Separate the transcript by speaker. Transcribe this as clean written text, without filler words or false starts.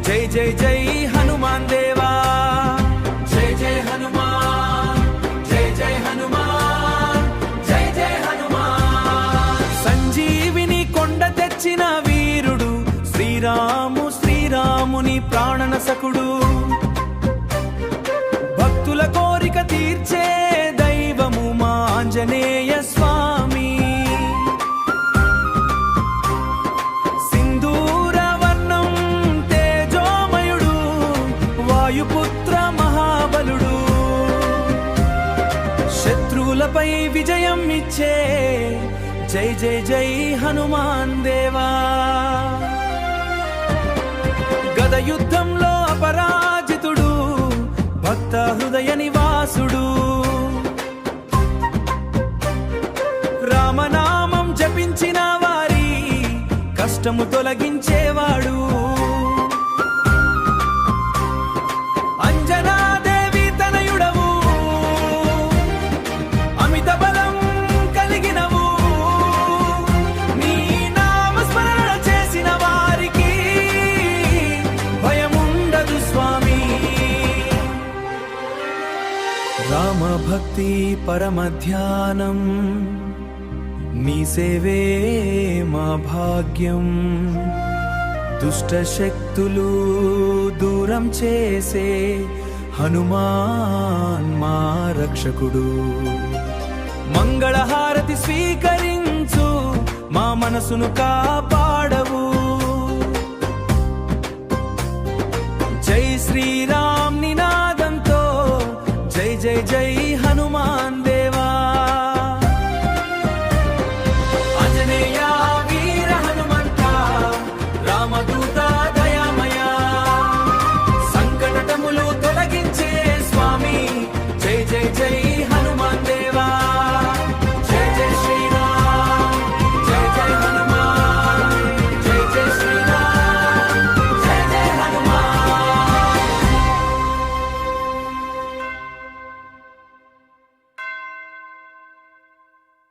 Speaker 1: జై జై జై హనుమాన్ దేవా, జై జై హనుమాన్, జై జై హనుమాన్, జై జై హనుమాన్. సంజీవిని కొండ తెచ్చిన వీరుడు శ్రీరాముని ప్రాణనసకుడు. భక్తుల కోరిక తీర్చే దైవము మా ఆంజనేయ స్వామి. సింధూరవర్ణం తేజోమయుడు, వాయుపుత్ర మహాబలుడు. శత్రువులపై విజయం ఇచ్చే జై జై జై హనుమాన్ దేవా. గద యుద్ధంలో అపరాజితుడు, భక్త హృదయ నివాసుడు. రామనామం జపించిన వారి కష్టము తొలగించేవాడు. అంజనాదేవి తనయుడవు, అమిత బలం కలిగినవు. నీ నామస్మరణ చేసిన వారికి భయముండదు స్వామి. రామ భక్తి పరమ ధ్యానం, నీ సేవే మా భాగ్యం. దుష్ట శక్తులు దూరం చేసే హనుమాన్ మా రక్షకుడు. మంగళహారతి స్వీకరించు, మా మనసును కాపాడవు. జై శ్రీరామ్.